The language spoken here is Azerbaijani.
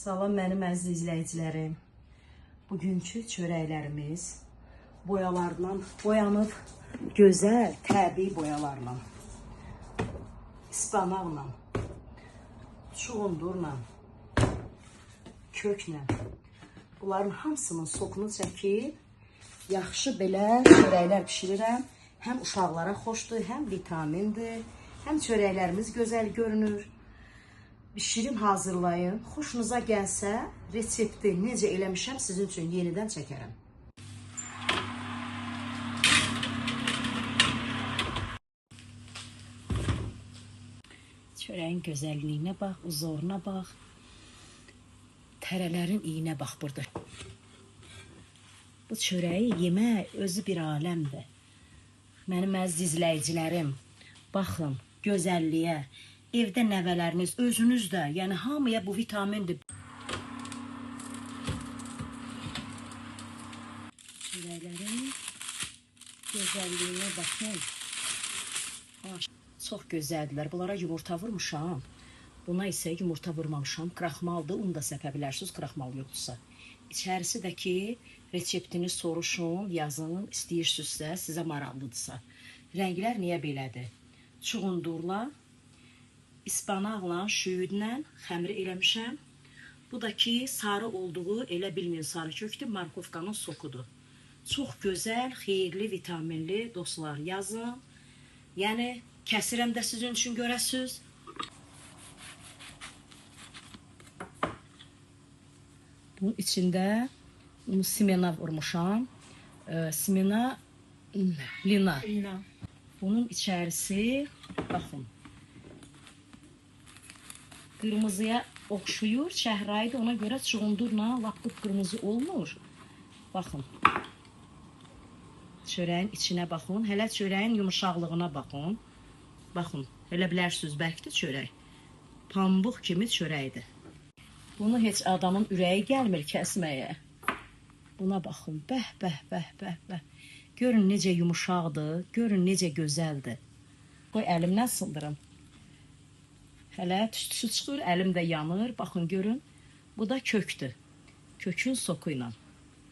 Salam mənim əziz izləyicilərim. Bugünkü çörəklərimiz boyalarla boyanıb, gözəl, təbii boyalarla, ispanaqla, çuğundurla, köklə. Bunların hamısının sokunu çəkib, yaxşı belə çörəklər pişirirəm. Həm uşaqlara xoşdur, həm vitamindir, həm çörəklərimiz gözəl görünür. Şirin hazırlayın. Xoşunuza gəlsə, resepti necə eləmişəm sizin üçün yenidən çəkərəm. Çörəyin gözəlliyinə bax, uzoruna bax. Tərələrin iyinə bax burada. Bu çörəyi yemək özü bir aləmdir. Mənim əziz izləyicilərim, baxın gözəlliyə. Evdə nəvələriniz, özünüz də, yəni hamıya bu vitamindir. Çörəklərin gözəlliyinə baxın. Çox gözəldirlər. Bunlara yumurta vurmuşam. Buna isə yumurta vurmamışam. Kraxmaldır, onu da səpə bilərsiniz, kraxmal yoxdursa. İçərisi də ki, reseptini soruşun, yazın, istəyirsinizsə, sizə maraqlıdırsa. Rənglər niyə belədir? Çuğundurla, ispanaqla, şüyüdlə xəmiri eləmişəm. Bu da ki, sarı olduğu elə bilməyin sarı kökdür, markovkanın sokudur. Çox gözəl, xeyirli, vitaminli dostlar, yazın. Yəni, kəsirəm də sizin üçün görəsiniz. Bunun içində simena vurmuşam. Simena, lina. Bunun içərisi, baxın. Qırmızıya oxşuyur, şəhraydı, ona görə çuğundurla lap qırmızı olmur. Baxın. Çörəyin içinə baxın, hələ çörəyin yumuşaqlığına baxın. Baxın, elə bilərsiniz, bərkdir çörək. Pambıq kimi çörəkdir. Bunu heç adamın ürəyi gəlmir kəsməyə. Buna baxın, bəh, bəh, bəh, bəh, bəh. Görün necə yumuşaqdır, görün necə gözəldir. Qoy əlimdən sındırım. Hələ tüstüsü çıxır, əlim də yanır. Baxın, görün. Bu da kökdür. Kökün soku ilə.